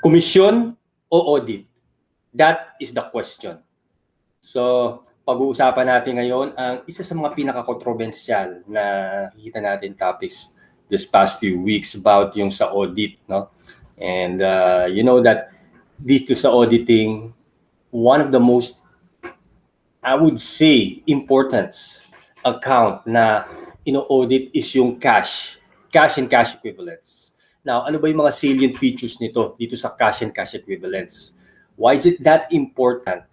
Komisyon o audit? That is the question. So, pag-uusapan natin ngayon ang isa sa mga pinaka-controversial na nakikita natin topics this past few weeks about yung sa audit, no? And you know that dito sa auditing, one of the most, I would say, important account na ino-audit is yung cash and cash equivalents. Now, ano ba yung mga salient features nito dito sa cash and cash equivalents? Why is it that important?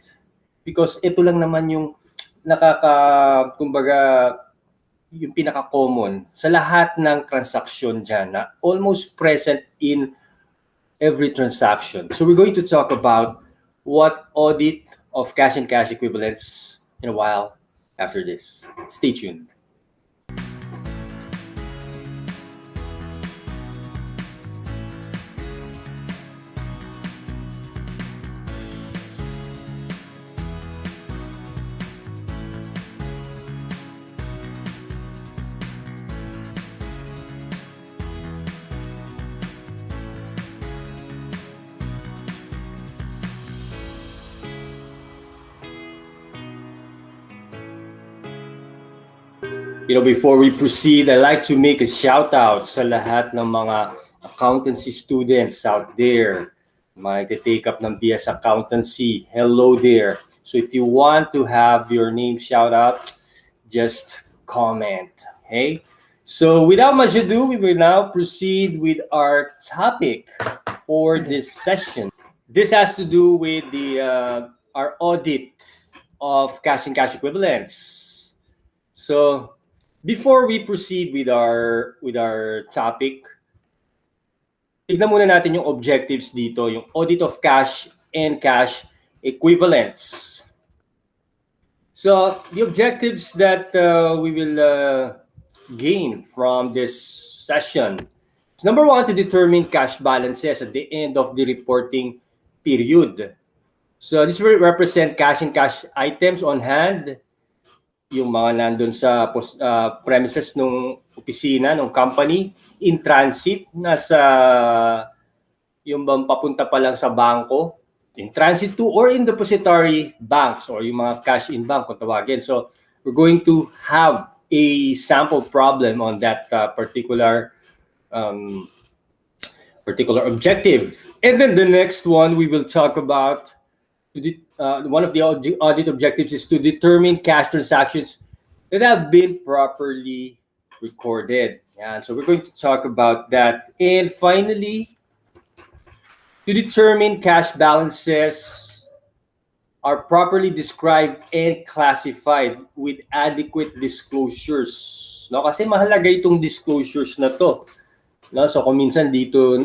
Because ito lang naman yung kumbaga, yung pinaka-common sa lahat ng transaction dyan na almost present in every transaction. So we're going to talk about what audit of cash and cash equivalents in a while after this. Stay tuned. Before we proceed, I'd like to make a shout out sa lahat ng mga accountancy students out there. Mga take up ng BS Accountancy. Hello there. So if you want to have your name shout out, just comment. Okay? So without much ado, we will now proceed with our topic for this session. This has to do with our audit of cash and cash equivalents. So before we proceed with our topic, tignan muna natin yung objectives dito, yung audit of cash and cash equivalents. So the objectives that we will gain from this session is number one, to determine cash balances at the end of the reporting period. So this will represent cash and cash items on hand, yung mga nandun sa premises ng opisina, ng company, in transit, nasa yung bang papunta pa lang sa bangko, in transit to or in depository banks or yung mga cash in bank kung tawagin. So we're going to have a sample problem on that particular objective. And then the next one we will talk about, one of the audit objectives is to determine cash transactions that have been properly recorded. Yeah, so we're going to talk about that. And finally, to determine cash balances are properly described and classified with adequate disclosures. No, kasi mahalaga itong disclosures na to. No, so kung minsan dito,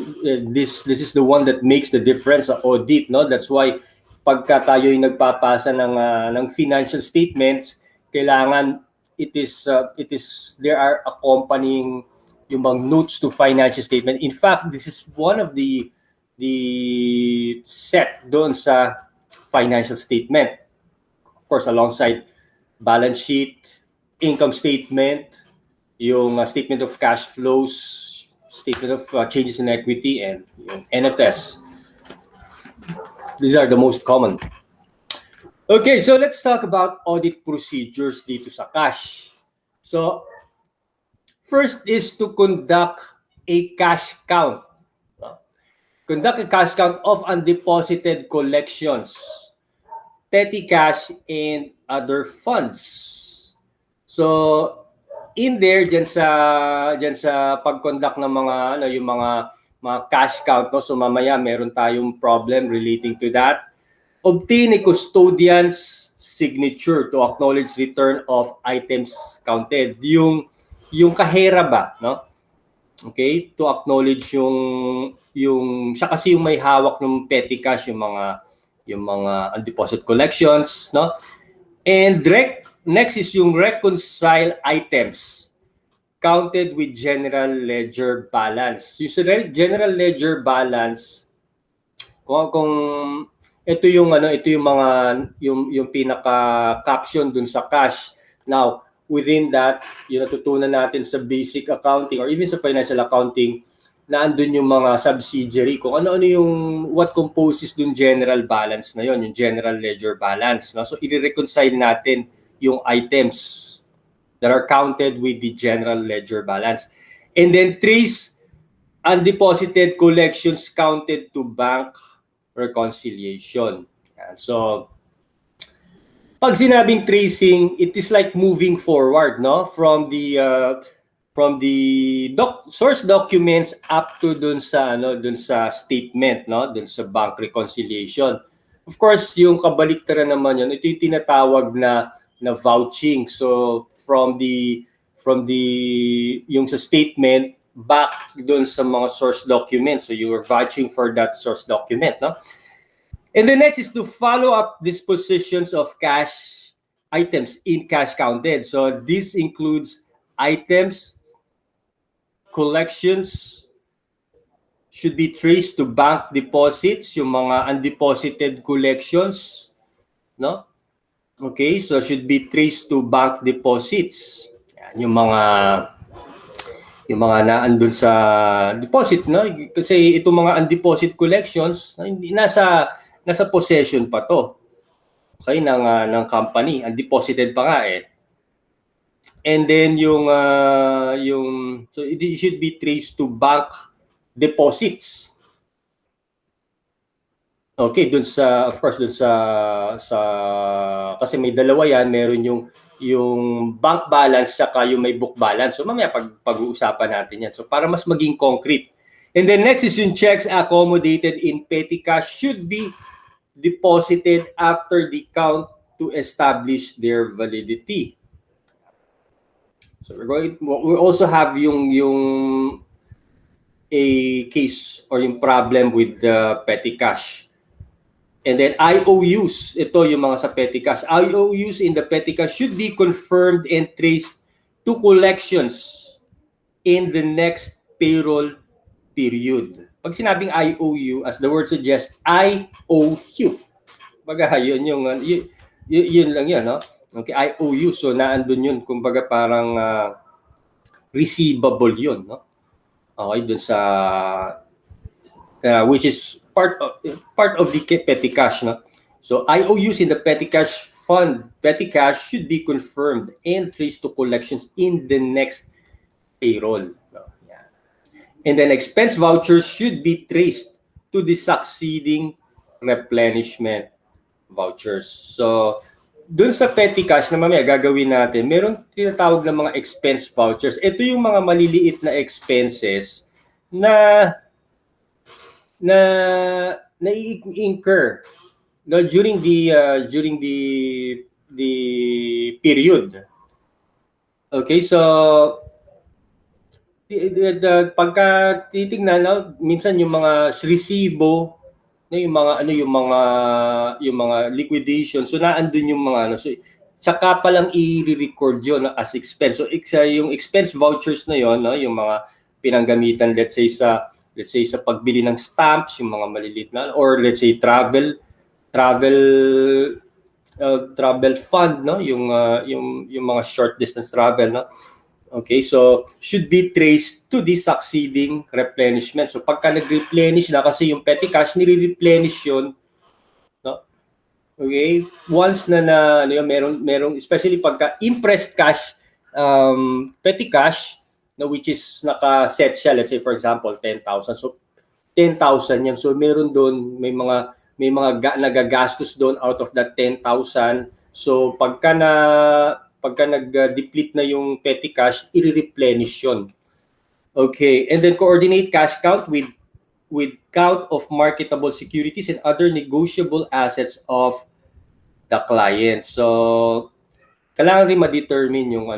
this is the one that makes the difference sa audit. No, that's why pagka tayo ay nagpapasa ng financial statements, kailangan there are accompanying yung bang notes to financial statement. In fact, this is one of the set doon sa financial statement. Of course, alongside balance sheet, income statement, yung statement of cash flows, statement of changes in equity, and yung NFS. These are the most common. Okay, so let's talk about audit procedures dito sa cash. So, first is to conduct a cash count. Conduct a cash count of undeposited collections, petty cash, and other funds. So, in there, dyan sa pag-conduct ng yung mga cash count, no? So mamaya meron tayong problem relating to that. Obtain a custodian's signature to acknowledge return of items counted. Yung kahera ba, no? Okay, to acknowledge yung siya kasi yung may hawak ng petty cash, yung mga undeposited collections, no? And next is yung reconcile items counted with general ledger balance. Yung general ledger balance, kung ito yung yung pinaka caption dun sa cash. Now, within that, yung natutunan natin sa basic accounting or even sa financial accounting, na andun yung mga subsidiary, kung ano-ano yung what composes dun general balance na yon, yung general ledger balance. No? So, i-reconcile natin yung items that are counted with the general ledger balance. And then trace undeposited collections counted to bank reconciliation. Yan. So, pag sinabing tracing, it is like moving forward, no? From the source documents up to dun sa statement, no? Dun sa bank reconciliation. Of course, yung kabaliktaran naman yun, ito yung tinatawag na vouching. So from the yung sa statement back dun sa mga source documents. So you are vouching for that source document, no? And the next is to follow up dispositions of cash items in cash counted. So this includes items, collections, should be traced to bank deposits, yung mga undeposited collections, no? Okay, so should be traced to bank deposits. Yan, yung mga naandun sa deposit, no? Kasi itong mga undeposit collections, hindi nasa possession pa to. Okay, ng company, undeposited pa nga eh. And then so it should be traced to bank deposits. Okay, of course dun sa kasi may dalawa yan, meron yung bank balance saka yung may book balance. So mamaya pag-uusapan natin yan. So para mas maging concrete. And then next is yung checks accommodated in petty cash should be deposited after the count to establish their validity. So we also have yung a case or yung problem with the petty cash. And then IOUs, ito yung mga sa petty cash. IOUs in the petty cash should be confirmed and traced to collections in the next payroll period. Pag sinabing IOU, as the word suggests, I owe you. Baga, yun lang yun, no? Okay, IOU, so naandun yun, kumbaga parang receivable yun, no? Okay, dun sa which is part of the petty cash, no? So IOUs in the petty cash fund, petty cash should be confirmed and traced to collections in the next payroll. No? Yeah. And then expense vouchers should be traced to the succeeding replenishment vouchers. So dun sa petty cash na mamaya gagawin natin, meron tinatawag na mga expense vouchers. Ito yung mga maliliit na expenses na i-incur no, during the period. Okay, so pagka titingnan, no, minsan yung mga resibo, yung mga liquidation, so naandun yung mga so saka pa lang i-record yun as expense. So yung expense vouchers na yon, no, yung mga pinanggamitan let's say sa pagbili ng stamps, yung mga maliliit na, or let's say travel fund, no, yung mga short distance travel, no. Okay, so should be traced to the succeeding replenishment. So pagka nag-replenish na, kasi yung petty cash nire-replenish yun, no. Okay, once na merong especially pagka impressed cash, petty cash, no, which is naka-set siya, let's say for example 10,000. So 10,000 yan. So meron doon, may mga nagagastos doon out of that 10,000. So pagka nag-deplete na yung petty cash, i-replenish yun. Okay, and then coordinate cash count with count of marketable securities and other negotiable assets of the client. So kailangan rin ma-determine yung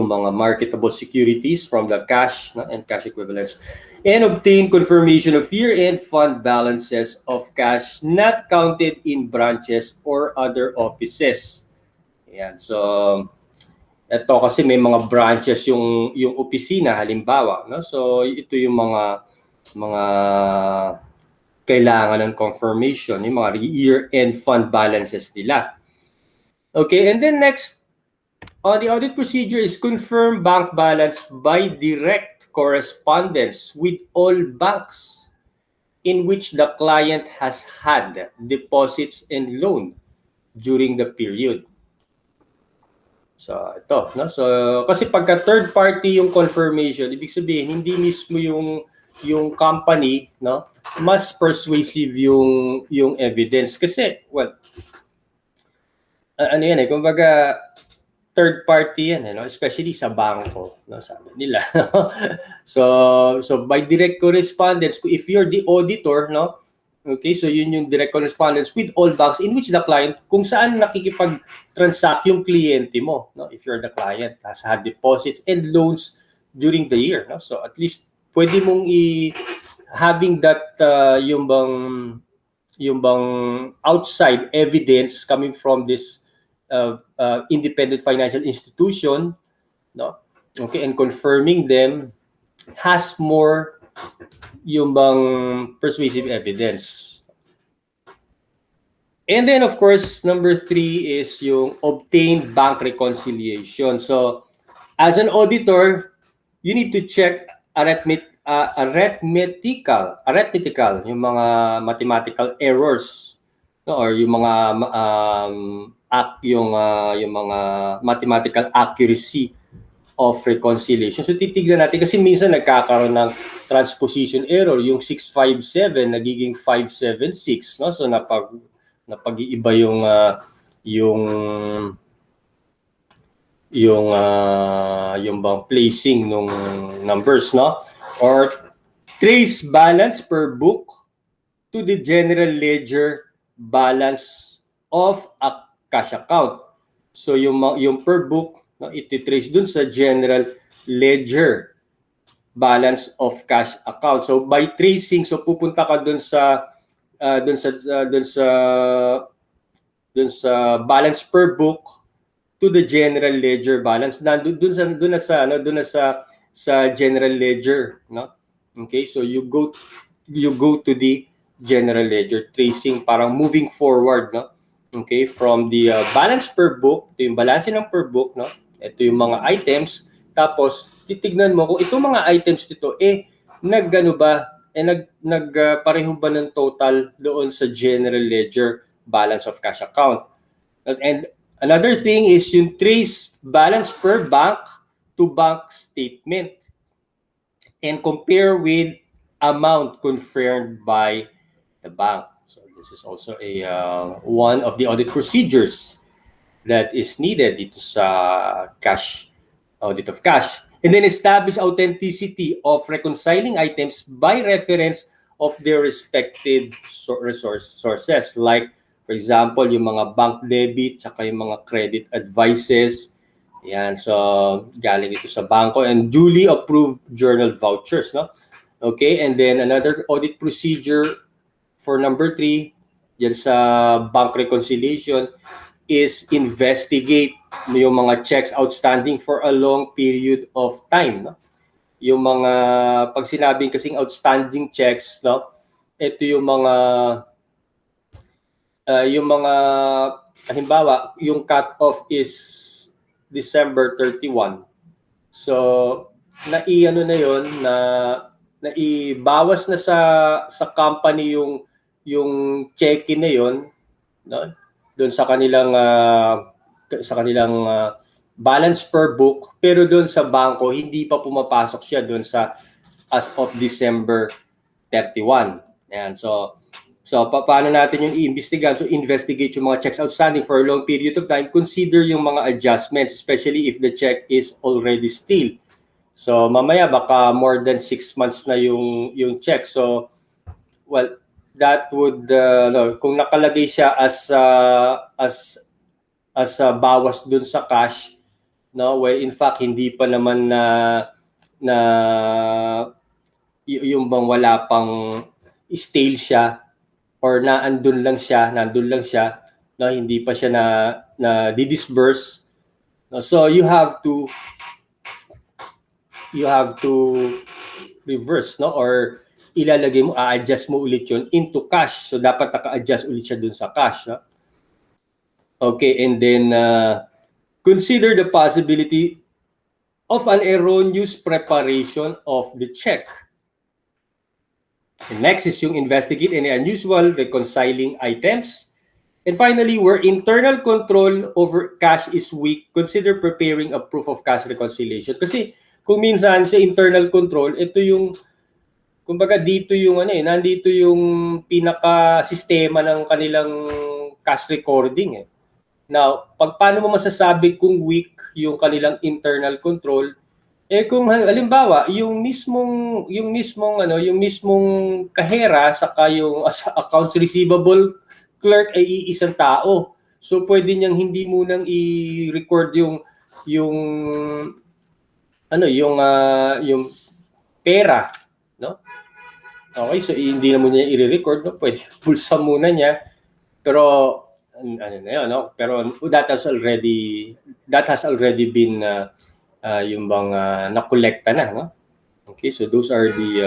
mga marketable securities from the cash, no, and cash equivalents, and obtain confirmation of year-end fund balances of cash not counted in branches or other offices. Ayan, so ito kasi may mga branches yung opisina halimbawa, no? So ito yung mga kailangan ng confirmation, yung mga year-end fund balances nila. Okay, and then next, the audit procedure is confirm bank balance by direct correspondence with all banks in which the client has had deposits and loan during the period. So ito, no? So kasi pagka third party yung confirmation, ibig sabihin hindi mismo yung company, no? Mas persuasive yung evidence kasi ano yan kumbaga third party yan, no? Especially sa bangko, no? Sabi nila. so by direct correspondence, if you're the auditor, no? Okay, so yun yung direct correspondence with all banks in which the client, kung saan nakikipag-transact yung kliyente mo, no? If you're the client, has had deposits and loans during the year, no? So at least pwede mong having that yung bang outside evidence coming from this independent financial institution, no? Okay, and confirming them has more yung bang persuasive evidence. And then of course, number 3 is yung obtained bank reconciliation. So as an auditor, you need to check arithmetical, yung mga mathematical errors, no? Or yung mga yung mga mathematical accuracy of reconciliation. So titignan natin kasi minsan nagkakaroon ng transposition error, yung 657 nagiging 576, no? So napag-iiba yung bang placing ng numbers, no? Or trace balance per book to the general ledger balance of a cash account. So yung per book, no, iti-trace dun sa general ledger balance of cash account. So by tracing, so pupunta ka dun sa balance per book to the general ledger balance. Dun sa general ledger, no? Okay, so you go to the general ledger tracing, parang moving forward, no? Okay, from the balance per book, ito yung balance ng per book, no? Ito yung mga items, tapos titignan mo kung itong mga items dito nagpareho ba ng total doon sa general ledger balance of cash account. And another thing is yung trace balance per bank to bank statement and compare with amount confirmed by the bank. So this is also one of the audit procedures that is needed dito sa cash, audit of cash. And then establish authenticity of reconciling items by reference of their respective sources. Like, for example, yung mga bank debit, saka yung mga credit advices. Yan, so galing ito sa bangko and duly approved journal vouchers, no? Okay, and then another audit procedure for number 3, yan sa bank reconciliation, is investigate yung mga checks outstanding for a long period of time, no? Yung mga pag sinabing kasing outstanding checks, no? Ito yung mga halimbawa, yung cut-off is December 31. So naiano na yon na naibawas na sa company yung check-in na yon, no? Doon sa kanilang balance per book, pero doon sa bangko hindi pa pumapasok siya doon sa as of December 31. Ayan, so paano natin yung i-imbestigahan? So investigate yung mga checks outstanding for a long period of time, consider yung mga adjustments, especially if the check is already stale. So mamaya baka more than 6 months na yung check. So well, that would kung nakalagay siya as bawas dun sa cash, no, where in fact hindi pa naman na yung bang wala pang stale siya or nandun lang siya, no, hindi pa siya na di-disburse, no? So you have to reverse, no, or ilalagay mo, a-adjust mo ulit yun into cash. So dapat naka-adjust ulit siya dun sa cash, no? Okay, and then consider the possibility of an erroneous preparation of the check. And next is yung investigate any unusual reconciling items. And finally, where internal control over cash is weak, consider preparing a proof of cash reconciliation. Kasi kung minsan sa internal control, ito yung, kumbaga dito yung nandito yung pinaka-sistema ng kanilang cash recording. Now, paano mo masasabi kung weak yung kanilang internal control? Kung halimbawa, yung mismong kahera saka yung accounts receivable clerk ay iisang tao. So pwede niyang hindi munang i-record yung yung pera, no? Okay, so hindi na muna niya i-record, no? Pwede bulsa muna niya. Pero ano na yun, no? Pero that has already been yung bang nakolekta na, no? Okay, so those are the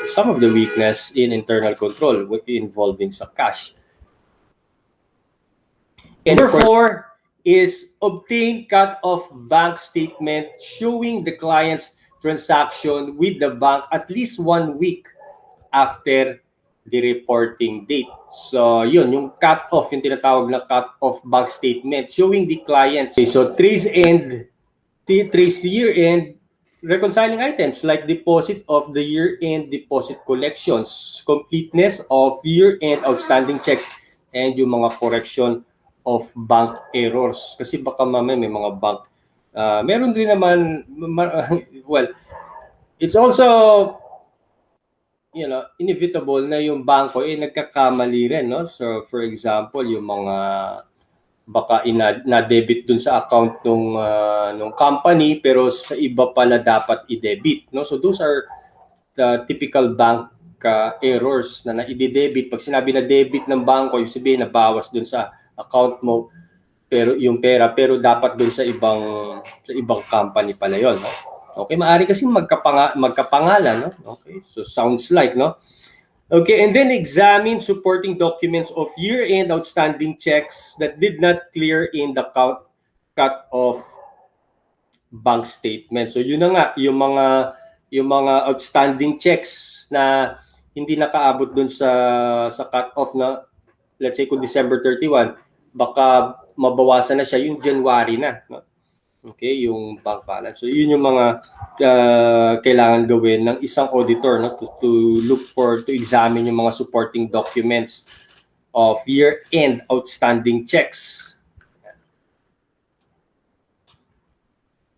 some of the weakness in internal control involving sa cash. And number 4 is obtain cut-off bank statement showing the client's transaction with the bank at least 1 week after the reporting date. So, yun, yung cut-off, yung tinatawag na cut-off bank statement showing the client's. Okay, so trace year-end reconciling items like deposit of the year-end deposit collections, completeness of year-end outstanding checks, and yung mga correction of bank errors. Kasi baka mamaya may mga bank, meron din naman, well, it's also, inevitable na yung bangko nagkakamali rin, no? So, for example, yung mga baka na-debit dun sa account nung company pero sa iba pala dapat i-debit, no? So those are the typical bank errors na i-debit. Pag sinabi na debit ng bangko, yung sabihin na bawas dun sa account mo pero yung pera pero dapat dun sa ibang company pala yon, no? Okay, maaari kasi magkapangalan, no? Okay, so sounds like, no? Okay, and then examine supporting documents of year-end outstanding checks that did not clear in the cut-off bank statement. So yun na nga, yung mga outstanding checks na hindi nakaabot dun sa cut-off na, let's say kung December 31, baka mabawasan na siya yung January na, no? Okay, yung bank balance. So yun yung mga kailangan gawin ng isang auditor, no, to examine yung mga supporting documents of year-end outstanding checks.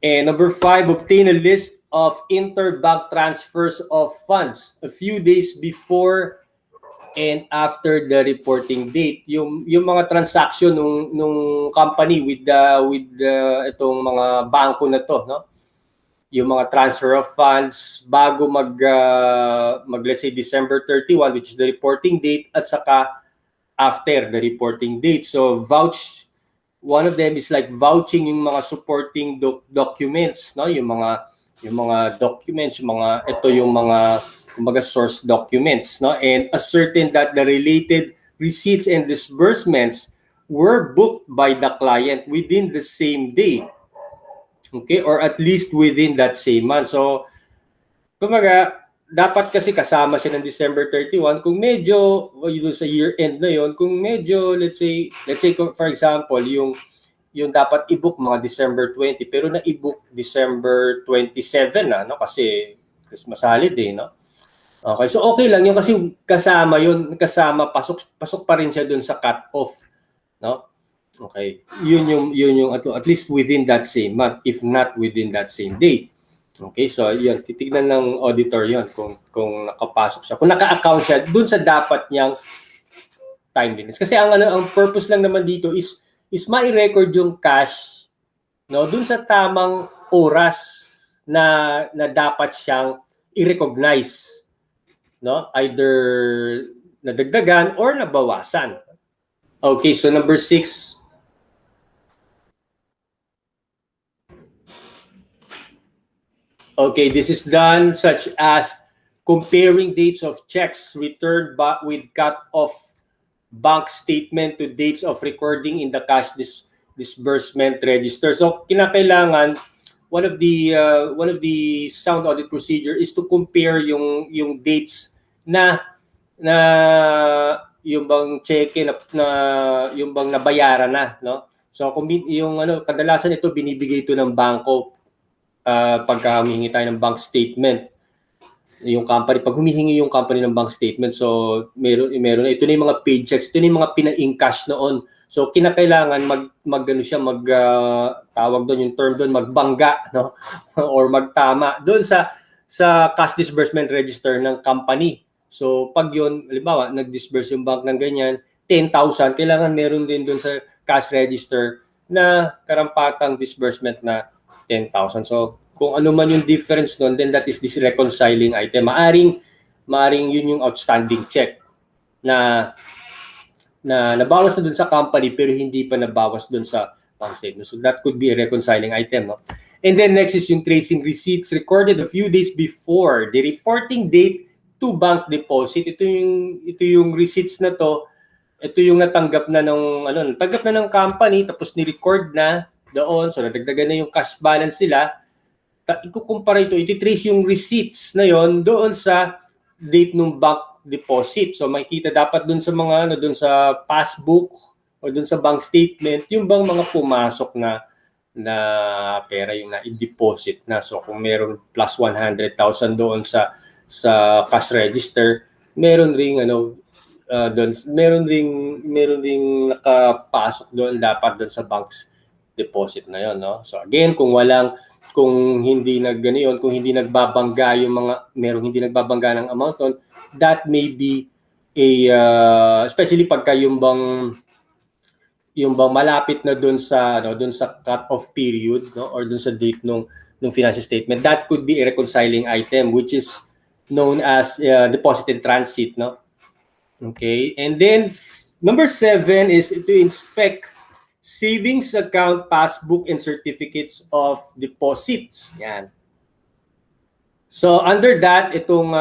And number 5, obtain a list of interbank transfers of funds a few days before and after the reporting date. Yung mga transaction nung company with itong mga bangko na to, no? Yung mga transfer of funds bago mag let's say December 31, which is the reporting date, at saka after the reporting date. So one of them is like vouching yung mga supporting documents, no? Yung mga documents, yung mga source documents, no? And ascertain that the related receipts and disbursements were booked by the client within the same day, okay, or at least within that same month. So kumbaga dapat kasi kasama siya ng December 31 kung medyo yun sa year end na yon, kung medyo let's say for example yung dapat i-book mga December 20 pero na i-book December 27 na, no, kasi Christmas holiday, no? Okay, so okay lang yun kasi kasama pasok pa rin siya dun sa cut-off, no? Okay, yun yung at least within that same month, if not within that same day. Okay, so yun, titignan ng auditor yun kung nakapasok siya, kung naka-account siya dun sa dapat niyang timeliness. Kasi ang purpose lang naman dito is ma-record yung cash, no, dun sa tamang oras na dapat siyang i-recognize, no, either nadagdagan or nabawasan. Okay, so number 6. Okay, this is done such as comparing dates of checks returned with cut-off bank statement to dates of recording in the cash disbursement register. So kinakailangan one of the sound audit procedure is to compare yung dates na yung bang cheque na yung bang nabayaran na, no? So kung yung kadalasan ito binibigay ito ng bangko pagka humihingi tayo ng bank statement. Yung company, pag humihingi yung company ng bank statement, so meron na ito na yung mga paychecks, ito na yung mga pina-encash noon. So kinakailangan tawag doon yung term doon, magbangga, no? Or magtama doon sa cash disbursement register ng company. So pag yun, halimbawa, nag-disburse yung bank ng ganyan, 10,000, kailangan meron din doon sa cash register na karampatang disbursement na 10,000. So kung ano man yung difference nun, then that is this reconciling item. Maaring yun yung outstanding check na nabawas na dun sa company pero hindi pa nabawas dun sa bank statement. So that could be a reconciling item. No? And then next is yung tracing receipts recorded a few days before the reporting date to bank deposit. Ito yung receipts na to. Ito yung natanggap na ng company tapos ni-record na doon. So nadagdagan na yung cash balance sila. Ikukumpara iti-trace yung receipts na yon doon sa date ng bank deposit. So makikita dapat doon sa mga doon sa passbook o doon sa bank statement yung bang mga pumasok na pera yung na-deposit na. So kung meron plus 100,000 doon sa cash register, meron ring doon meron ring nakapasok doon dapat doon sa bank's deposit na yon, no? So again, kung hindi nagbabangga yung merong hindi nagbabangga ng amount on, that may be especially pagka yung bang malapit na doon sa cut-off period, no, or doon sa date nung financial statement, that could be a reconciling item which is known as deposit in transit, no? Okay, and then number 7 is to inspect savings account passbook and certificates of deposits. Yan. So under that, itong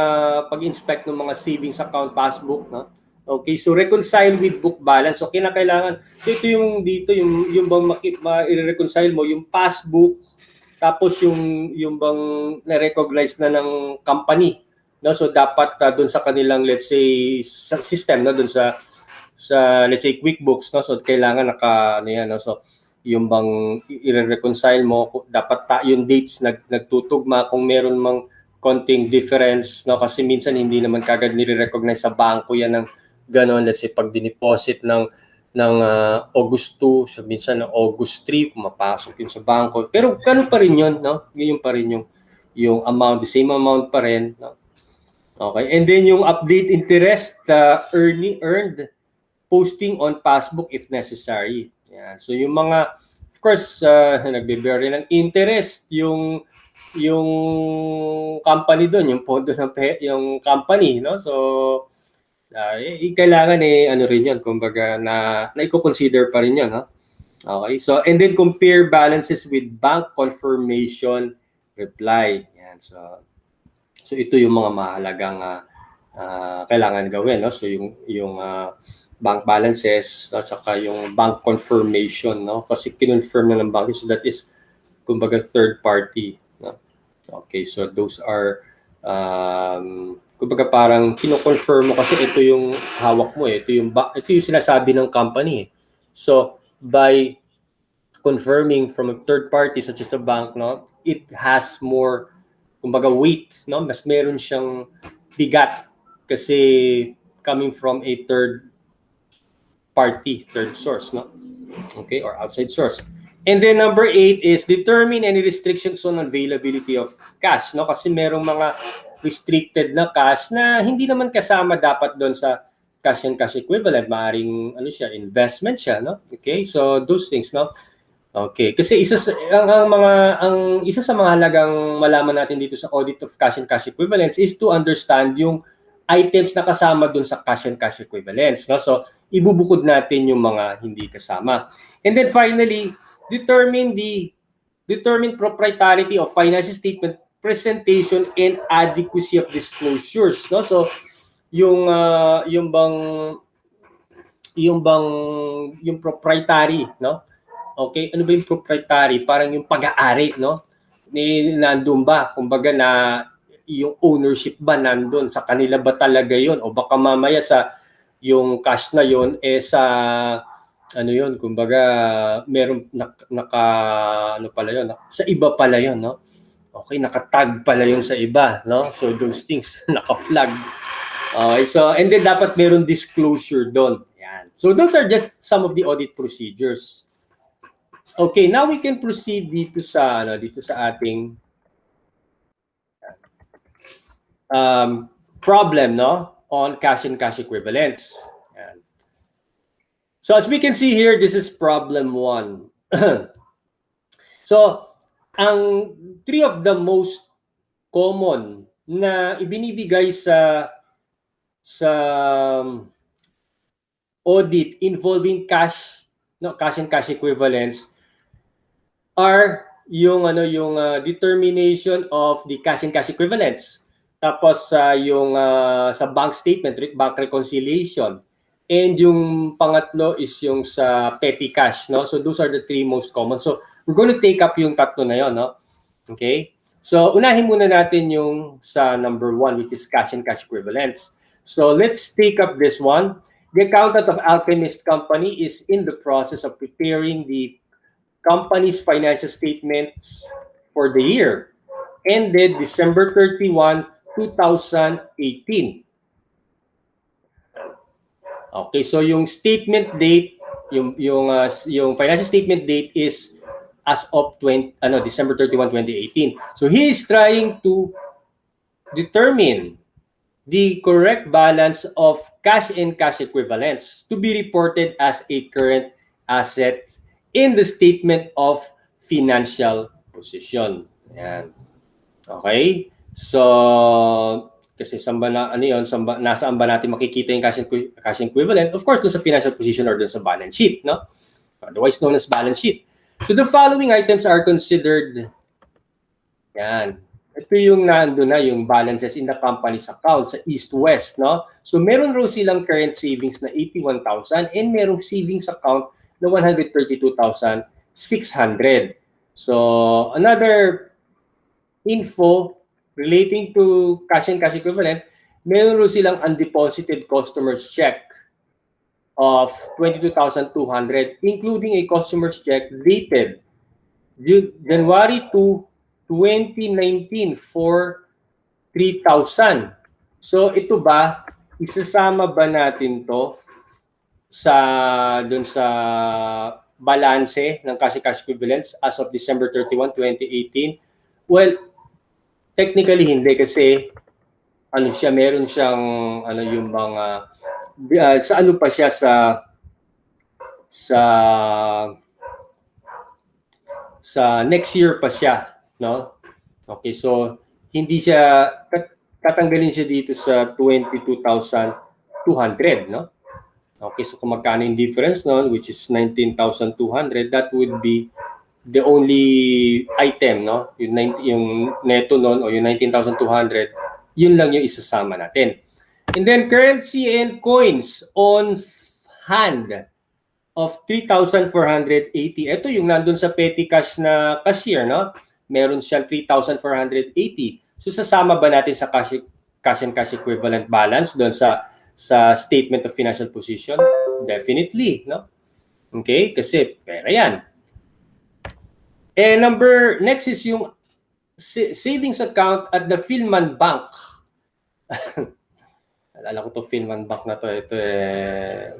pag-inspect ng mga savings account passbook, no? Okay, so reconcile with book balance. So kinakailangan, so ito yung dito yung bang i-reconcile mo yung passbook tapos yung bang na-recognize na ng company, no? So dapat doon sa kanilang, let's say, system, no, doon sa let's say QuickBooks, no, so kailangan no, so yung bang i-reconcile mo dapat yung dates nagtutugma, kung meron mang konting difference, no, kasi minsan hindi naman kagad nire-recognize sa bangko yan ng ganon. Let's say pag dineposit ng August 2, so minsan ng August 3 pumapasok yun sa bangko, pero gano'n pa rin yun, no, yun pa rin yung amount, the same amount pa rin, no? Okay, and then yung update interest earned posting on passbook if necessary. Yan. So yung mga, of course, nagbe-bear rin ng interest yung company doon, yung pondo ng yung company, no? So kailangan ano rin 'yon, kumbaga na i-consider pa rin 'yon, ha? Okay. So and then compare balances with bank confirmation reply. Yan. So ito yung mga mahalagang kailangan gawin, no? So yung bank balances at saka yung bank confirmation, no, kasi kinonfirm na ng bank, so that is kumbaga third party, no? Okay, so those are kumbaga parang kino-confirm mo kasi ito yung hawak mo, ito yung sinasabi ng company. So by confirming from a third party such as a bank, no, it has more kumbaga weight, no, mas meron siyang bigat kasi coming from a third source, no? Okay, or outside source. And then number 8 is determine any restrictions on availability of cash, no? Kasi merong mga restricted na cash na hindi naman kasama dapat doon sa cash and cash equivalent. Maaring investment siya, no? Okay, so those things, no? Okay, kasi isa sa mga halagang malaman natin dito sa audit of cash and cash equivalents is to understand yung items na kasama doon sa cash and cash equivalents, no? So ibubukod natin yung mga hindi kasama. And then finally, determine proprietarity of financial statement presentation and adequacy of disclosures, no? So yung proprietary, no? Okay, ano ba yung proprietary? Parang yung pag-aari, no? nandun ba? Kumbaga na yung ownership ba nandun? Sa kanila ba talaga yon? O baka mamaya sa yung cash na yon sa ano yon? Kumbaga meron ano pala yon? Sa iba pala yon, no? Okay, nakatag pala yung sa iba, no? So those things naka-flag. Okay, so and then dapat meron disclosure doon. Yan. So those are just some of the audit procedures. Okay, now we can proceed dito sa ating problem, no, on cash and cash equivalents. Yan. So as we can see here, this is problem 1. So ang 3 of the most common na ibinibigay sa audit involving cash and cash equivalents are yung determination of the cash and cash equivalents, tapos yung sa bank statement, bank reconciliation, and yung pangatlo is yung sa petty cash, no? So those are the 3 most common. So we're going to take up yung tatlo na yon, no? Okay, so unahin muna natin yung sa number 1, which is cash and cash equivalents. So let's take up this one. The accountant of Alchemist Company is in the process of preparing the company's financial statements for the year ended December 31, 2018. Okay, so yung statement date, yung financial statement date is as of December 31, 2018. So he is trying to determine the correct balance of cash and cash equivalents to be reported as a current asset in the statement of financial position. Yan. Okay? So, kasi nasaan ba natin makikita yung cash equivalent? Of course, doon sa financial position or doon sa balance sheet, no? Otherwise known as balance sheet. So, the following items are considered. Yan. Ito yung nandun na yung balances in the company's account sa East-West, no? So, meron raw silang current savings na 81,000 and merong savings account na 132,600. So, another info relating to cash and cash equivalent, meron raw silang undeposited customer's check of 22,200, including a customer's check dated January 2, 2019 for 3,000. So ito ba, isasama ba natin to dun sa balanse ng cash and cash equivalents as of December 31, 2018? Well, technically hindi, kasi meron siyang yung mga sa pa siya sa next year pa siya, no? Okay, so hindi siya tatanggalin siya dito sa 22,200, no? Okay, so kung magkano yung difference noon, which is 19,200, that would be the only item, no? Yung neto noon o yung 19,200, yun lang yung isasama natin. And then currency and coins on hand of 3,480. Ito yung nandun sa petty cash na cashier, no? Meron siyang 3,480. So sasama ba natin sa cash and cash equivalent balance doon sa statement of financial position? Definitely, no? Okay, kasi pera yan. And next is yung savings account at the Philman Bank. Alala ko to, Philman Bank na to. Ito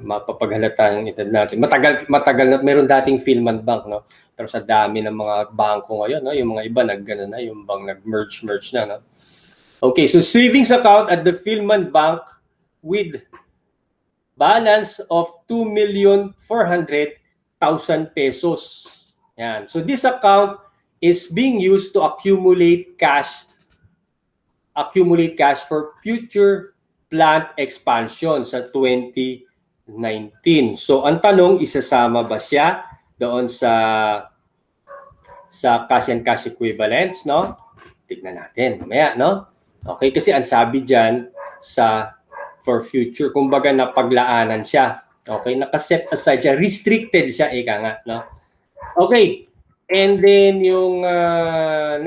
mapapaghalata yung edad natin. Matagal na, meron dating Philman Bank, no? Pero sa dami ng mga bangko ngayon, no? Yung mga iba nag-gano na, yung bang nag-merge na, no? Okay, so savings account at the Philman Bank with balance of 2,400,000 pesos. Yan. So this account is being used to accumulate cash for future plant expansion sa 2019. So ang tanong, isasama ba siya doon sa cash and cash equivalents, no? Tignan natin mamaya, no? Okay, kasi ang sabi diyan for future, kumbaga napaglaanan siya. Okay, nakaset aside siya, restricted siya, ika nga, no? Okay. And then yung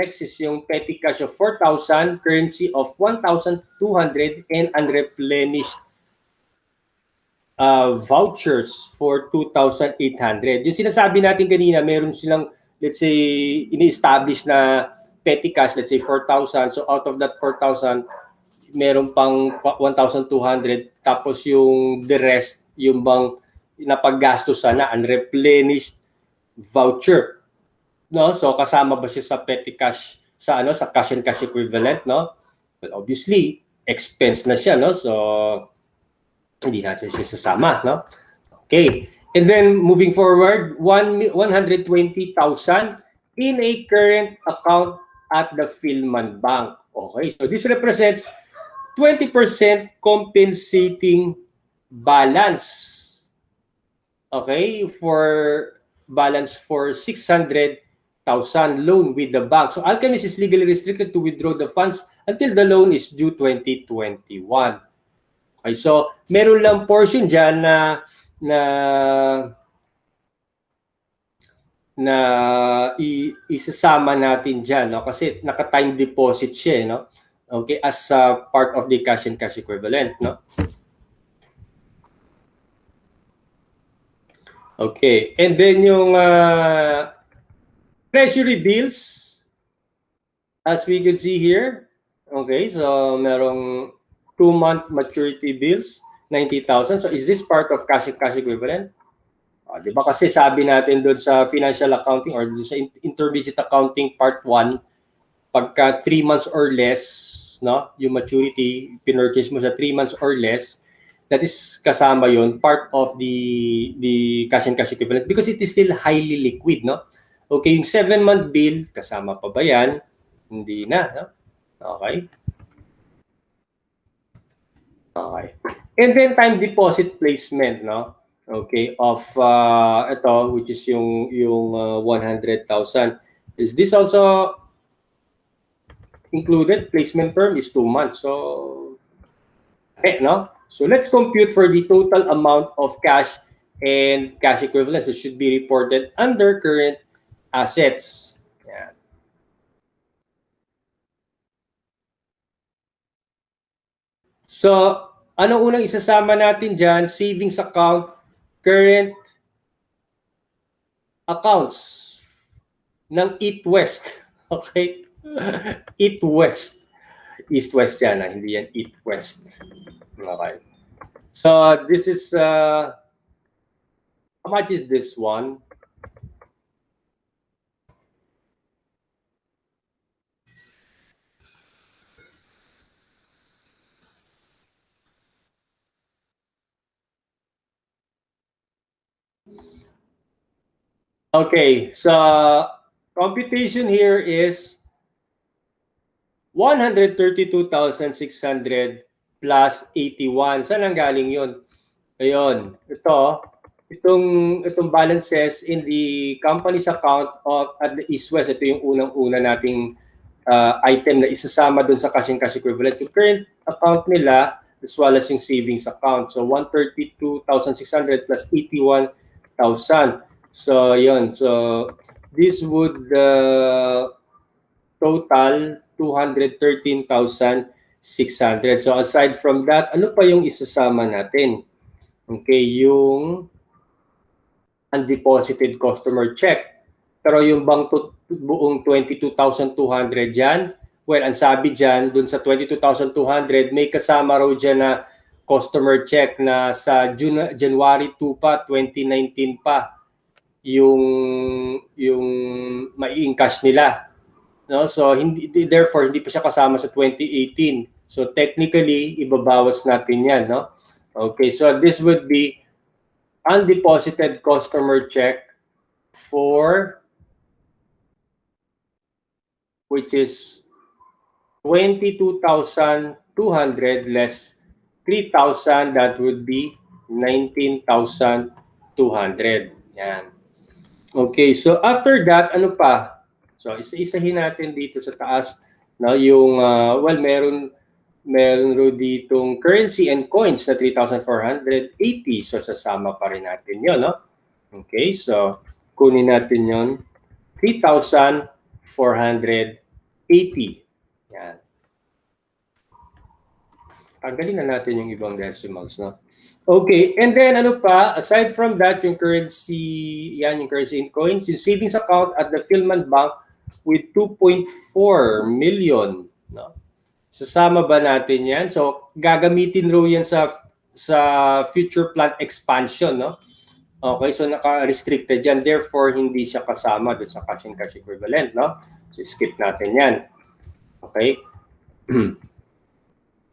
next is yung petty cash of 4,000, currency of 1,200, and unreplenished vouchers for 2,800. Yung sinasabi natin kanina, meron silang, let's say, ini-establish na petty cash, let's say 4,000. So out of that 4,000, meron pang 1,200. Tapos yung the rest, yung bang napaggastusan na unreplenished voucher. No? So kasama ba siya sa petty cash, sa sa cash and cash equivalent, no? Well, obviously, expense na siya, no? So hindi natin siya sasama, no? Okay. And then moving forward, 120,000 in a current account at the Philman Bank. Okay. So this represents 20% compensating balance. Okay, for balance for 600,000 loan with the bank. So Alchemist is legally restricted to withdraw the funds until the loan is due 2021. Okay, so meron lang portion dyan na isasama natin dyan, no? Kasi naka-time deposit siya, no? Okay, as part of the cash and cash equivalent, no? Okay, and then yung treasury bills, as we could see here. Okay, so merong 2-month maturity bills, 90,000. So is this part of cash and cash equivalent? Di ba kasi sabi natin doon sa financial accounting or doon sa intermediate accounting part 1, pagka 3 months or less, no, yung maturity, pinurchase mo sa 3 months or less, that is kasama yon, part of the cash and cash equivalent because it is still highly liquid, no? Okay, yung 7-month bill, kasama pa ba yan? Hindi na, no? Okay. Okay. And then time deposit placement, no? Okay, of ito, which is yung 100,000. Is this also included? Placement term is 2 months. So, okay, no? So let's compute for the total amount of cash and cash equivalents that should be reported under current assets. Yan. So, anong unang isasama natin dyan? Savings account, current accounts ng East West. Okay? East West. East-West yan, hindi yan East-West. Okay. So, this is, how much is this one? Okay, so computation here is 132,600 plus 81. Saan ang galing yun? Ayun, itong balances in the company's account at the East-West. Ito yung unang-una nating item na isasama dun sa cash and cash equivalent. Yung current account nila as well as yung savings account. So 132,600 plus 81,000. So yun. So this would total 213,600. So aside from that, ano pa yung isasama natin? Okay, yung undeposited customer check. Pero yung bang buong 22,200 dyan, well, ang sabi dyan, dun sa 22,200, may kasama raw dyan na customer check na sa January 2 pa, 2019 pa, yung mai-encash nila. No? So, therefore, hindi pa siya kasama sa 2018. So, technically, ibabawas natin yan. No? Okay, so this would be undeposited customer check for which is 22,200 less 3,000, that would be 19,200. Yan. Okay, so after that, ano pa? So isa-isahin natin dito sa taas, no, yung well, meron ro ditong currency and coins na 3,480. So sasama pa rin natin 'yon, no? Okay, so kunin natin 'yon. 3,480. Yan. Tanggalin na natin yung ibang decimals, no? Okay, and then ano pa, aside from that, yung currency, yan yung currency in coins, yung savings account at the Philman Bank with 2.4 million, no? Sasama ba natin yan? So, gagamitin raw yan sa future plant expansion, no? Okay, so naka-restricted yan. Therefore, hindi siya kasama doon sa cash and cash equivalent, no? So, skip natin yan. Okay?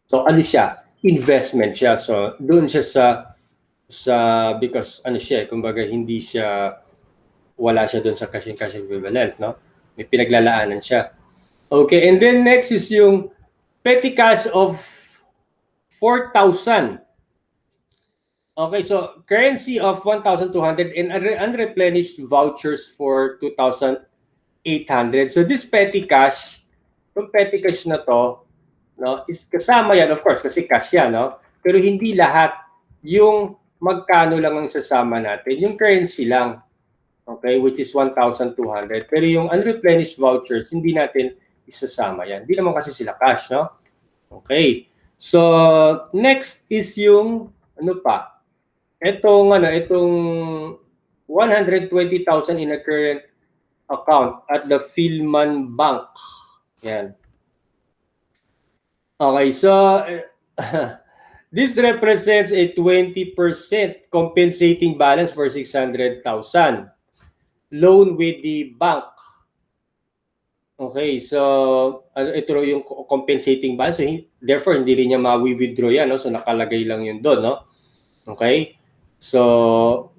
So, ano siya? Investment siya. So, doon siya sa because ano siya, kumbaga hindi siya, wala siya doon sa cash and cash equivalent, no? May pinaglalaanan siya. Okay, and then next is yung petty cash of 4,000. Okay, so currency of 1,200 and unreplenished vouchers for 2,800. So this petty cash, yung petty cash na to, no, is kasama yan, of course, kasi cash yan, no? Pero hindi lahat yung magkano lang ang sasama natin, yung currency lang, okay, which is 1,200. Pero yung unreplenished vouchers, hindi natin isasama yan. Hindi naman kasi sila cash, no? Okay. So, next is yung, ano pa? Itong 120,000 in a current account at the Philman Bank. Yan. Okay, so this represents a 20% compensating balance for 600,000 loan with the bank. Okay, so ito yung compensating balance. So, therefore, hindi rin niya ma-withdraw yan. No? So, nakalagay lang yun doon. No? Okay, so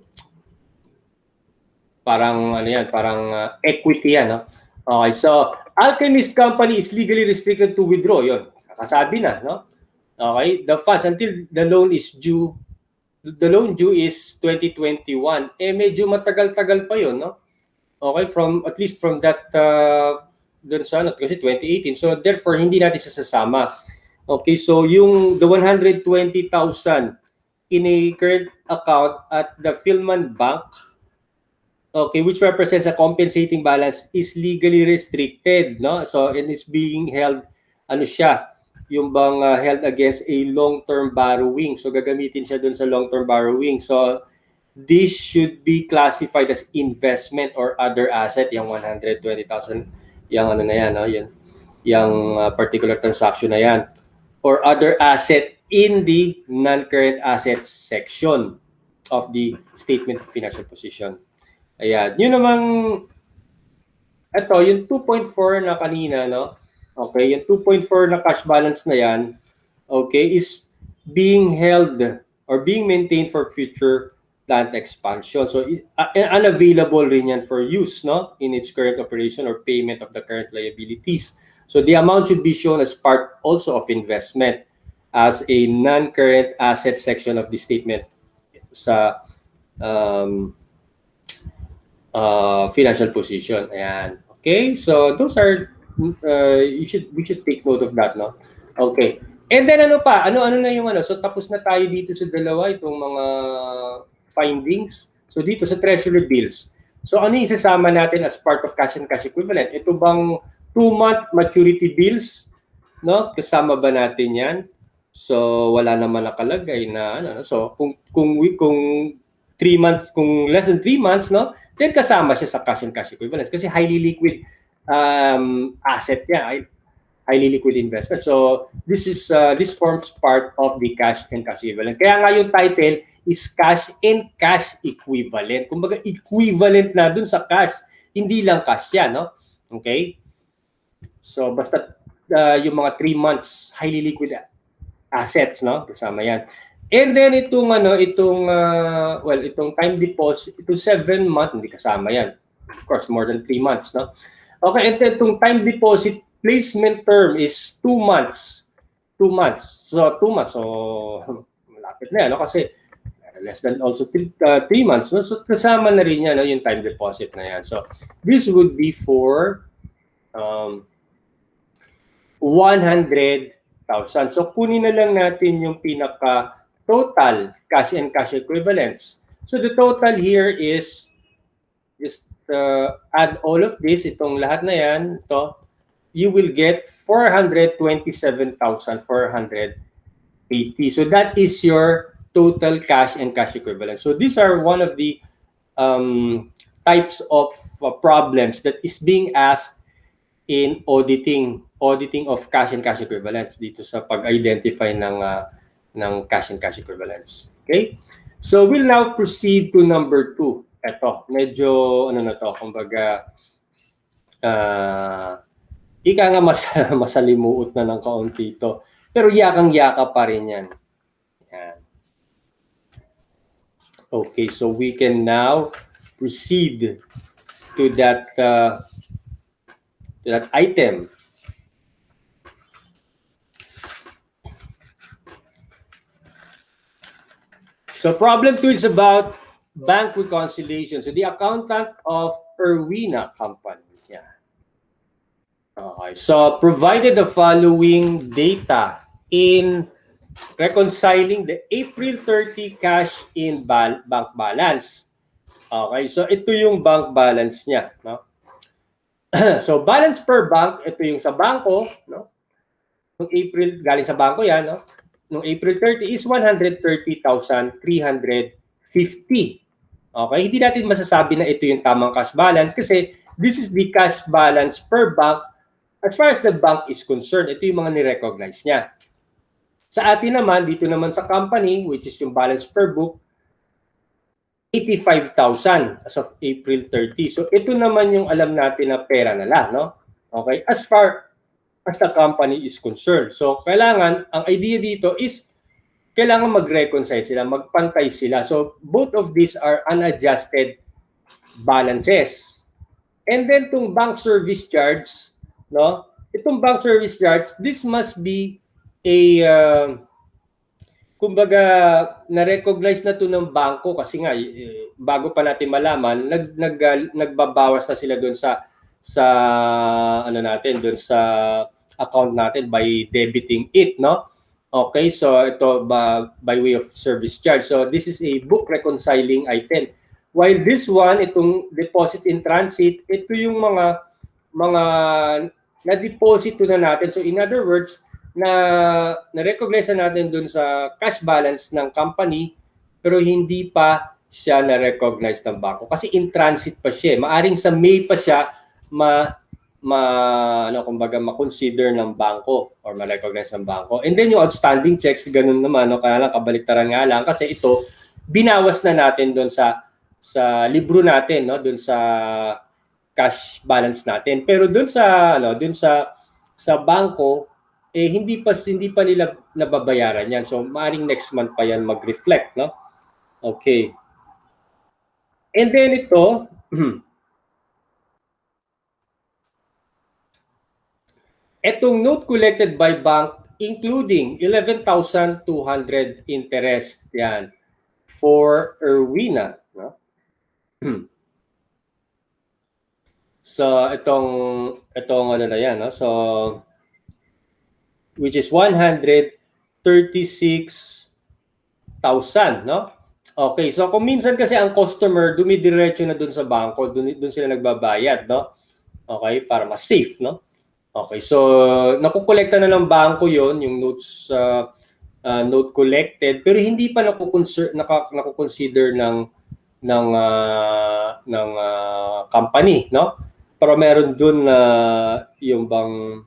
parang ano yan, parang equity yan. No? Okay, so Alchemist Company is legally restricted to withdraw. Yun. Kasabi na, no? Okay, the funds until the loan is due. The loan due is 2021. Medyo matagal-tagal pa 'yon, no? Okay, from at least from that doon sa ano kasi 2018. So therefore hindi natin siya sasama. Okay, so yung the 120,000 in a current account at the Philman Bank, okay, which represents a compensating balance, is legally restricted, no? So it is being held, ano siya, yung bang held against a long-term borrowing. So gagamitin siya dun sa long-term borrowing. So this should be classified as investment or other asset, yung 120,000, yung ano na yan, no? Yung particular transaction na yan. Or other asset in the non-current assets section of the statement of financial position. Ayan. Yun namang, ito, yung 2.4 na kanina, no? Okay, yung 2.4 na cash balance na yan, okay, is being held or being maintained for future plant expansion. So, unavailable rin yan for use, no? In its current operation or payment of the current liabilities. So, the amount should be shown as part also of investment as a non-current asset section of the statement sa financial position. Ayan. Okay, so those are we should take note of that, no? Okay. And then ano pa? Ano na yung ano? So tapos na tayo dito sa dalawa itong mga findings. So dito sa treasury bills. So ano yung isasama natin as part of cash and cash equivalent? Ito bang 2-month maturity bills, no? Kasama ba natin 'yan? So wala naman nakalagay na ano. So kung 3 months, kung less than 3 months, no? Then kasama siya sa cash and cash equivalents kasi highly liquid asset yan, highly liquid investment. So this forms part of the cash and cash equivalent. Kaya nga yung title is cash and cash equivalent. Kumbaga equivalent na dun sa cash, hindi lang cash yan, no? Okay? So basta yung mga 3 months highly liquid assets, no? Kasama yan. And then itong time deposit, itong 7 months hindi kasama yan. Of course, more than 3 months, no? Okay, and then itong time deposit placement term is 2 months. 2 months. So 2 months. So malapit na yan, no? Kasi less than also 3 months, no? So kasama na rin yan, no? Yung time deposit na yan. So this would be for 100,000. So kunin na lang natin yung pinaka total cash and cash equivalents. So the total here is just add all of this, itong lahat na yan, you will get 427,480. So that is your total cash and cash equivalent. So these are one of the types of problems that is being asked in auditing of cash and cash equivalents dito sa pag-identify ng cash and cash equivalents. Okay? So we'll now proceed to number 2. Ito, medyo kumbaga ika nga masalimuot na ng kaunti ito. Pero yakang-yaka pa rin yan. Yan. Okay, so we can now proceed to that item. So problem 2 is about bank reconciliation. So the accountant of Erwina Company. Yeah. Okay. So provided the following data in reconciling the April 30 cash in bank balance. Okay. So ito yung bank balance niya. No? So balance per bank, ito yung sa bangko. No? Nung April, galing sa bangko yan. No? Nung April 30 is 130,350. Okay, hindi natin masasabi na ito yung tamang cash balance kasi this is the cash balance per bank as far as the bank is concerned. Ito yung mga ni-recognize niya. Sa atin naman, dito naman sa company, which is yung balance per book, 85,000 as of April 30. So ito naman yung alam natin na pera nila, no? Okay, as far as the company is concerned. So kailangan, ang idea dito is kailangan mag-reconcile sila, magpantay sila. So both of these are unadjusted balances. And then itong bank service charge, no? Itong bank service charge, this must be a kumbaga na-recognize na to ng bangko kasi nga bago pa natin malaman, nagbabawas na sila doon sa ano natin, doon sa account natin by debiting it, no? Okay, so ito by way of service charge. So this is a book reconciling item. While this one, itong deposit in transit, ito yung mga na-deposit na natin. So in other words, na-recognize na natin dun sa cash balance ng company pero hindi pa siya na-recognize ng bangko. Kasi in transit pa siya. Maaring sa May pa siya kumbaga ma-consider ng bangko or ma-recognize ng bangko. And then yung outstanding checks, ganun naman, no? Kaya lang kabaliktaran nga lang kasi ito binawas na natin doon sa libro natin, no? Doon sa cash balance natin. Pero doon sa sa bangko hindi pa nila nababayaran yan. So maaring next month pa yan mag-reflect, no? Okay. And then ito etong note collected by bank including 11,200 interest yan for Erwina, no? So itong ano na yan, no? So which is 136,000, no? Okay, so kung minsan kasi ang customer dumidiretso na dun sa bangko, dun sila nagbabayad, no? Okay, para mas safe, no? Okay, so nakukolekta na ng bangko yon yung notes note collected pero hindi pa nakukonsider ng company, no? Pero meron dun yung bang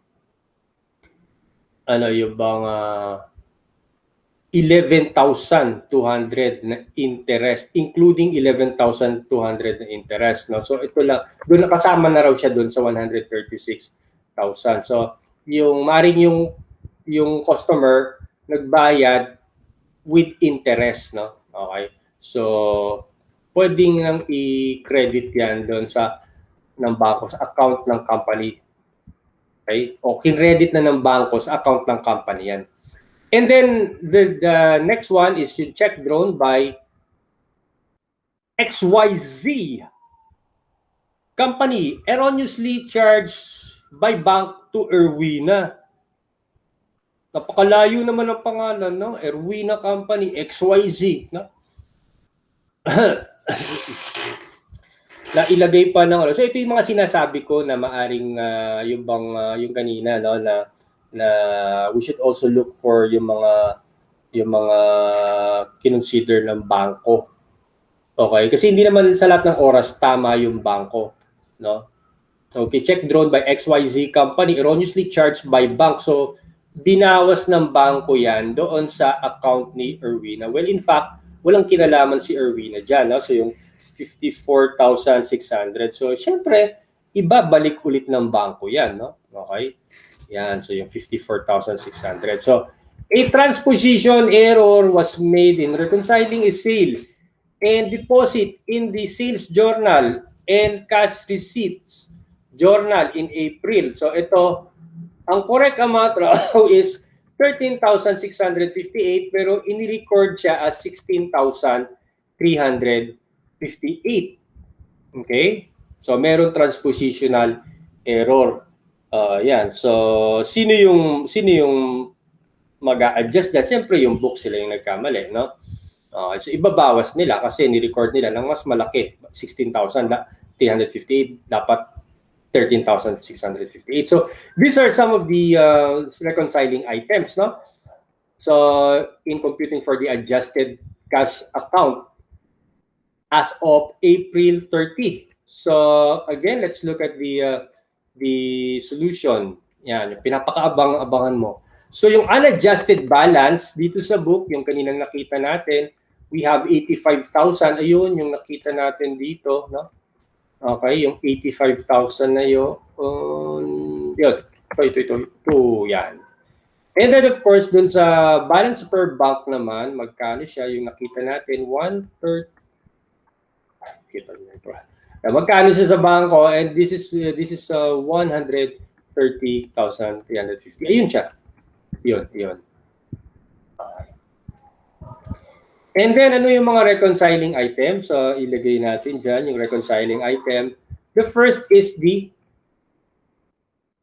11,200 na interest, including 11,200 na interest, no? So ito lang, doon nakasama na raw siya doon sa 136,000. So yung maring yung customer nagbayad with interest, no? Okay. So pwedeng nang i-credit yan doon ng bangko sa account ng company. Okay? O kinredit na ng bangko sa account ng company yan. And then the next one is yung check drawn by XYZ company erroneously charged by bank to Erwina. Napakalayo naman ang pangalan, no? Erwina Company, XYZ, no? na ilagay pa ng ano. So ito yung mga sinasabi ko na maaring yung kanina, no, na we should also look for yung mga kinonsider ng bangko. Okay? Kasi hindi naman sa lahat ng oras tama yung bangko, no? Okay, check drawn by XYZ company erroneously charged by bank. So binawas ng bangko yan doon sa account ni Erwina. Well, in fact, walang kinalaman si Erwina dyan. No? So yung 54,600. So syempre, ibabalik ulit ng bangko yan. No? Okay? Yan, so yung 54,600. So a transposition error was made in reconciling a sale and deposit in the sales journal and cash receipts journal in April. So ito, ang correct amount raw is 13,658 pero ini-record siya as 16,358. Okay? So meron transpositional error. Yan. So sino yung mag-a-adjust dyan? Siyempre yung book sila yung nagkamali, no? So ibabawas nila kasi ni-record nila ng mas malaki, 16,358 dapat 13,658. So these are some of the reconciling items, no? So in computing for the adjusted cash account as of April 30. So again, let's look at the solution. Yan, yung pinapakaabang-abangan mo. So yung unadjusted balance dito sa book, yung kaninang nakita natin, we have 85,000. Ayun, yung nakita natin dito, no? Okay, yung 85,000 na yun. Yun. Ito, yan. And then of course, dun sa balance per bank naman, magkano siya? Yung nakita natin, 1/3. Magkano siya sa bangko? And this is 130,350. Ayun siya. Yun. And then, ano yung mga reconciling items? So, ilagay natin dyan yung reconciling item. The first is the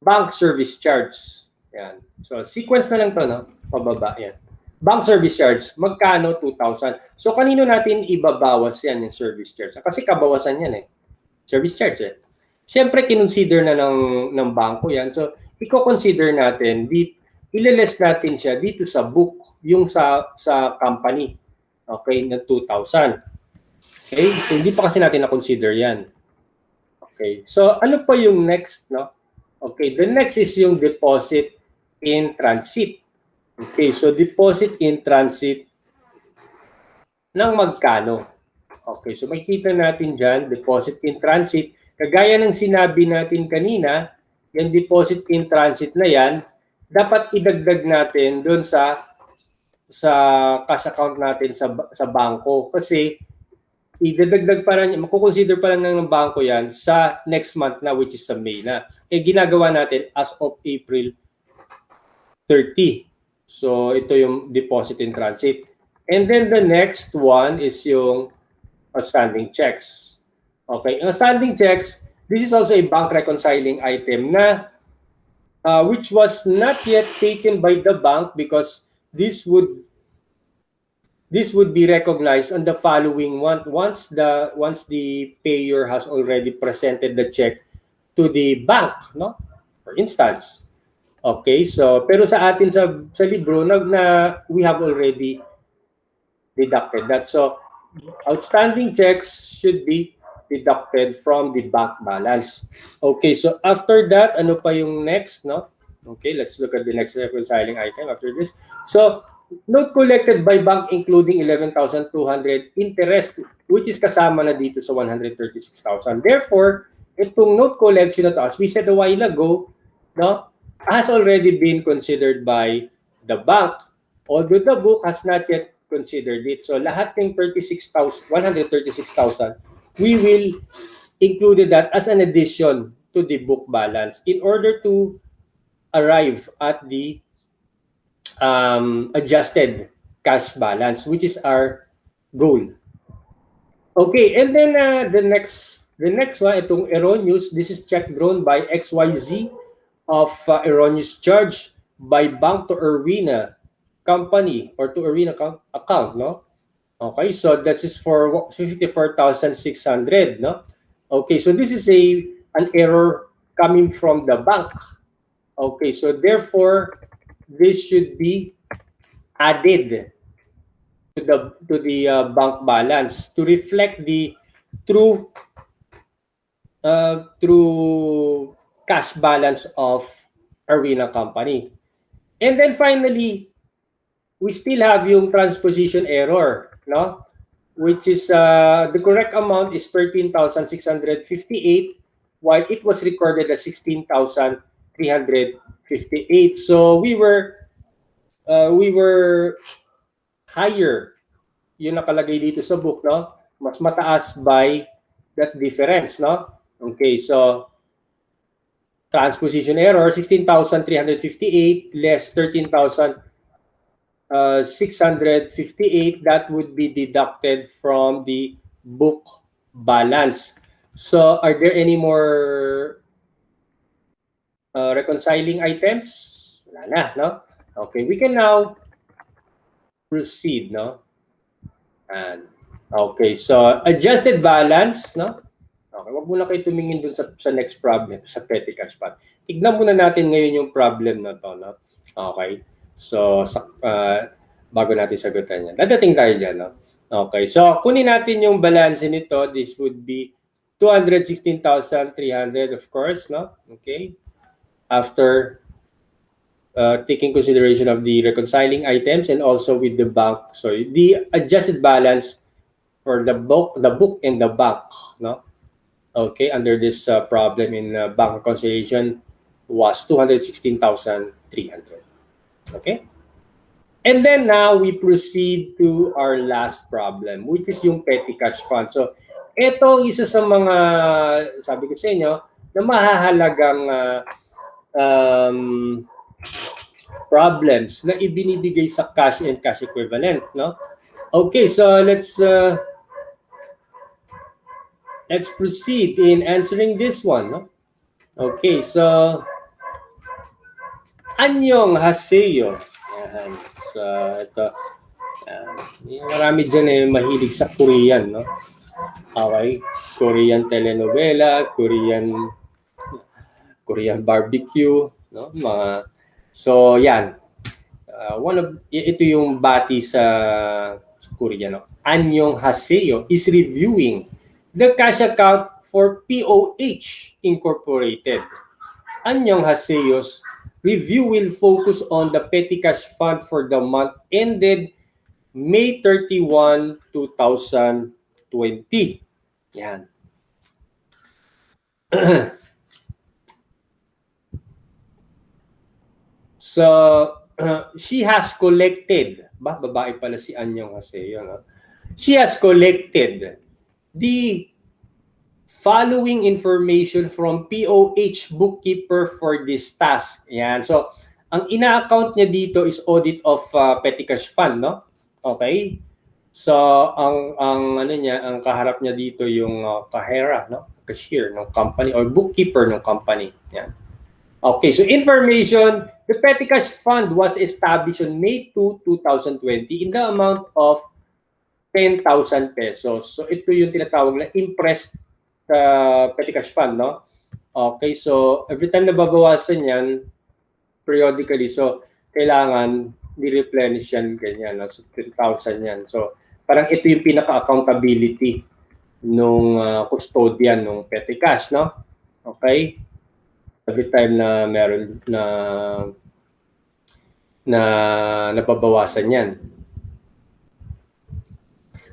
bank service charge. Yan. So, sequence na lang to, no? Pababa, yan. Bank service charge, magkano? 2,000. So, kanino natin ibabawas yan yung service charge? Kasi kabawasan yan Service charge Siyempre, kinonsider na ng bangko yan. So, i-consider natin, ililess natin siya dito sa book, yung sa company. Okay, na 2,000. Okay, so hindi pa kasi natin na-consider yan. Okay, so ano pa yung next, no? Okay, the next is yung deposit in transit. Okay, so deposit in transit ng magkano? Okay, so makikita natin dyan, deposit in transit. Kagaya ng sinabi natin kanina, yung deposit in transit na yan, dapat idagdag natin doon sa cash account natin sa bangko kasi idadagdag pa rin, makukonsider pa lang ng bangko yan sa next month na, which is sa May na. Ginagawa natin as of April 30. So ito yung deposit in transit. And then the next one is yung outstanding checks. Okay, outstanding checks, this is also a bank reconciling item na which was not yet taken by the bank because this would be recognized on the following one once the payer has already presented the check to the bank, no? For instance. Okay, so pero sa atin sa libro na we have already deducted that. So outstanding checks should be deducted from the bank balance. Okay, so after that, ano pa yung next, no? Okay, let's look at the next reconciling item after this. So, note collected by bank including 11,200 interest, which is kasama na dito sa 136,000. Therefore, itong note collection na to, as we said a while ago, no, has already been considered by the bank, although the book has not yet considered it. So, lahat ng 136,000, we will include that as an addition to the book balance in order to arrive at the adjusted cash balance, which is our goal. Okay, and then the next one, itong erroneous, this is check drawn by XYZ of erroneous charge by bank to Erwina company or to Erwina account, no? Okay, so that is for 54,600, no? Okay, so this is an error coming from the bank. Okay, so therefore, this should be added to the bank balance to reflect the true true cash balance of Arena Company. And then finally, we still have yung transposition error, no? Which is the correct amount is 13,658 while it was recorded at 16,358. So we were higher yung nakalagay dito sa book, no? Mas mataas by that difference, no? Okay, so transposition error 16,358 less 13,658, that would be deducted from the book balance. So are there any more reconciling items? Wala na, no? Okay, we can now proceed, no? And okay, so adjusted balance, no? Okay, wag muna kayo tumingin dun sa next problem, sa petty cash fund. Tignan muna natin ngayon yung problem na to, no? Okay. So bago natin sagutan yan. Dadating tayo dyan, no? Okay. So kunin natin yung balance nito. This would be 216,300, of course, no? Okay. After taking consideration of the reconciling items and also with the bank. So the adjusted balance for the book and the bank, no? Okay, under this problem in bank reconciliation was 216,300. Okay? And then now we proceed to our last problem, which is yung petty cash fund. So ito isa sa mga, sabi ko sa inyo, na mahahalagang problems na ibinibigay sa cash and cash equivalent, no? Okay, so let's proceed in answering this one, no? Okay, so anyong haseyo. Yan. So ito, marami dyan mahilig sa Korean, no? Okay, Korean telenovela, Korean barbecue, no? So yan. Ito yung bati sa Korea, no? Anyong haseyo is reviewing the cash account for POH Incorporated. Anyong haseyo's review will focus on the petty cash fund for the month ended May 31, 2020. Yan. So, she has collected, babae pala si Anyong Haseyo, no? She has collected the following information from POH bookkeeper for this task. Yan. So, ang ina-account niya dito is audit of petty cash fund, no? Okay? So, ang kaharap niya dito yung kahera, no? Cashier ng company or bookkeeper ng company. Yan. Okay, so information, the petty cash fund was established on May 2, 2020 in the amount of 10,000 pesos. So ito yung tinatawag na impressed petty cash fund, no? Okay, so every time na babawasan yan, periodically, so kailangan ni-replenish yan, ganyan, no? So 10,000 yan. So parang ito yung pinaka-accountability nung custodian ng petty cash, no? Okay? Every time na meron na nababawasan yan.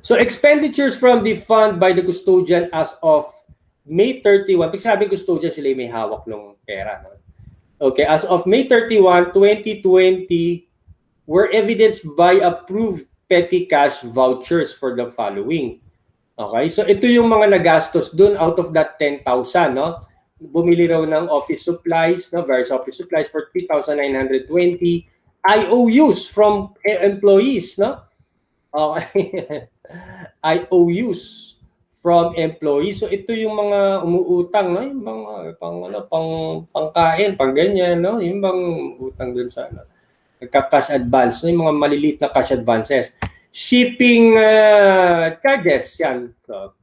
So expenditures from the fund by the custodian as of May 31, pag sabi custodian, sila may hawak ng pera. No? Okay, as of May 31, 2020, were evidenced by approved petty cash vouchers for the following. Okay, so ito yung mga nagastos dun out of that 10,000, no? Bumili raw ng office supplies, no, various office supplies for 3,920 IOUs from employees, no? Okay. IOUs from employees. So ito yung mga umuutang, no? Yung mga pangkain, pang ganyan, no? Yung bang utang dun sa cash advance, no? Yung mga maliliit na cash advances. Shipping charges yan. So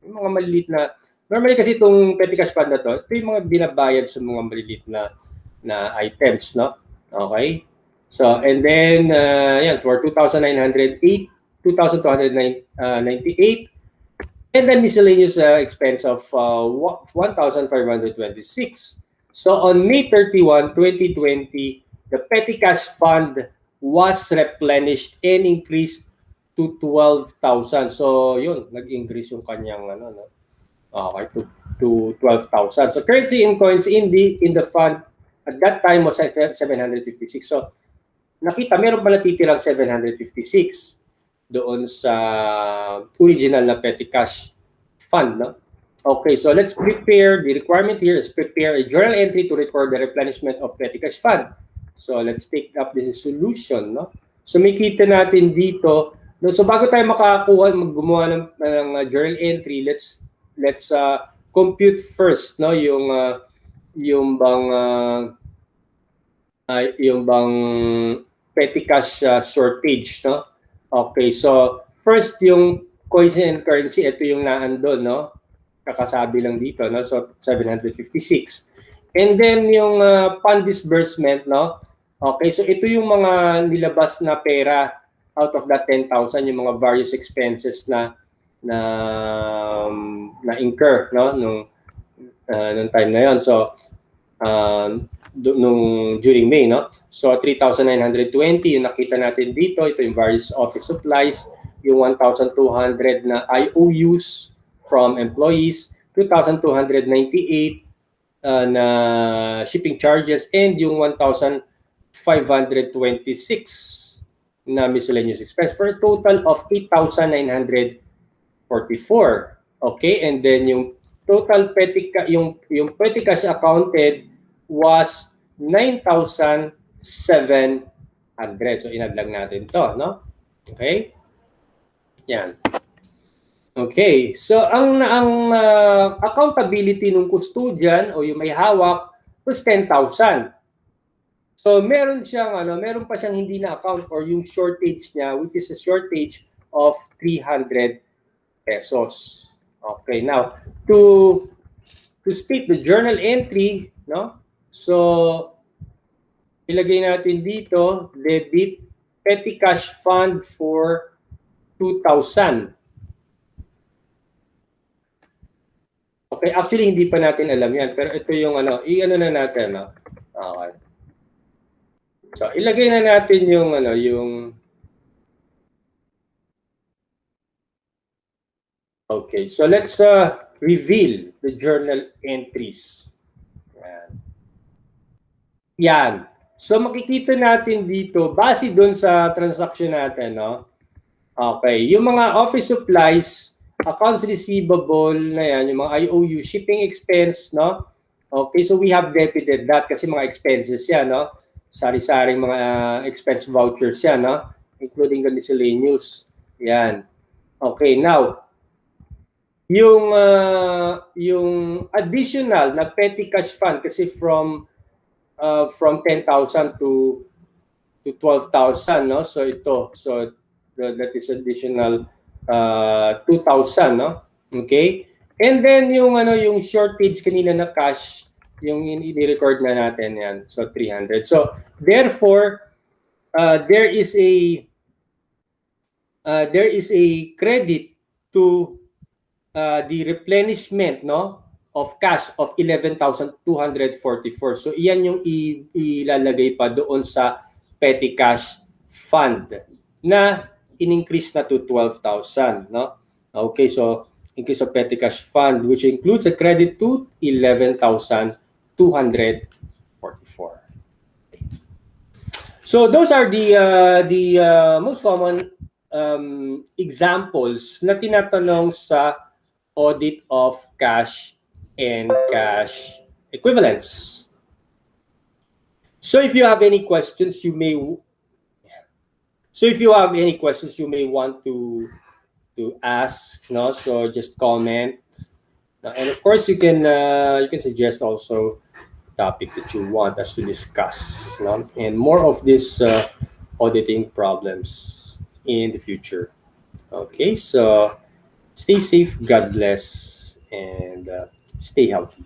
yung mga maliliit na Normally kasi itong petty cash fund na to, ito yung mga binabayad sa mga maliliit na items, no? Okay? So, and then, yan, for 2,908, 2,298, and then miscellaneous expense of 1,526. So, on May 31, 2020, the petty cash fund was replenished and increased to 12,000. So, yun, nag-increase yung kanyang, ano, no? Okay, to 12,000. So currency in coins in the fund at that time was 756. So nakita meron pala titirang 756 doon sa original na petty cash fund, no? Okay, so let's prepare the requirement here is prepare a journal entry to record the replenishment of petty cash fund. So let's take up this solution, no? So makita natin dito, no? So bago tayo gumawa ng journal entry, let's compute first, no, yung bang petty cash shortage, no. Okay, so first yung coins and currency, ito yung naandun, no, kakasabi lang dito, no, so 756. And then yung fund disbursement, no. Okay, so ito yung mga nilabas na pera out of that 10,000, yung mga various expenses na incur, no, nung time na yon. So during May, no, so 3,920 yung nakita natin dito. Ito yung various office supplies, yung 1,200 na IOUs from employees, 2,298 na shipping charges, and yung 1,526 na miscellaneous expense for a total of 8,944. Okay, and then yung total petty cash accounted was 9,700. So inadlang natin to, no? Okay? Yan. Okay, so ang accountability ng custodian o yung may hawak was 10,000. So meron pa siyang hindi na account or yung shortage niya, which is a shortage of 300 pesos. Okay, now to state the journal entry, no? So ilagay natin dito debit petty cash fund for 2,000. Okay, actually hindi pa natin alam yan, pero ito yung i-ano na natin, no? Okay. So ilagay na natin yung okay, so let's reveal the journal entries. Yan. So makikita natin dito base doon sa transaction natin, no? Okay, yung mga office supplies, accounts receivable na yan, yung mga IOU, shipping expense, no? Okay, so we have debited that kasi mga expenses yan, no? Sari-saring mga expense vouchers yan, no? Including the miscellaneous. Yan. Okay, now yung additional na petty cash fund kasi from 10,000 to 12,000, no? So ito, so that is additional 2,000, no? Okay? And then yung shortage kanina na cash, yung i-record na natin yan. So 300. So therefore there is a credit to the replenishment, no, of cash of 11,244. So iyan yung ilalagay pa doon sa petty cash fund na in-increase na to 12,000, no? Okay, so increase of petty cash fund which includes a credit to 11,244. So those are the most common examples na tinatanong sa audit of cash and cash equivalents. So if you have any questions, you may want to ask, no? So just comment, and of course you can suggest also topic that you want us to discuss, no? And more of this auditing problems in the future. Okay, so stay safe, God bless, and stay healthy.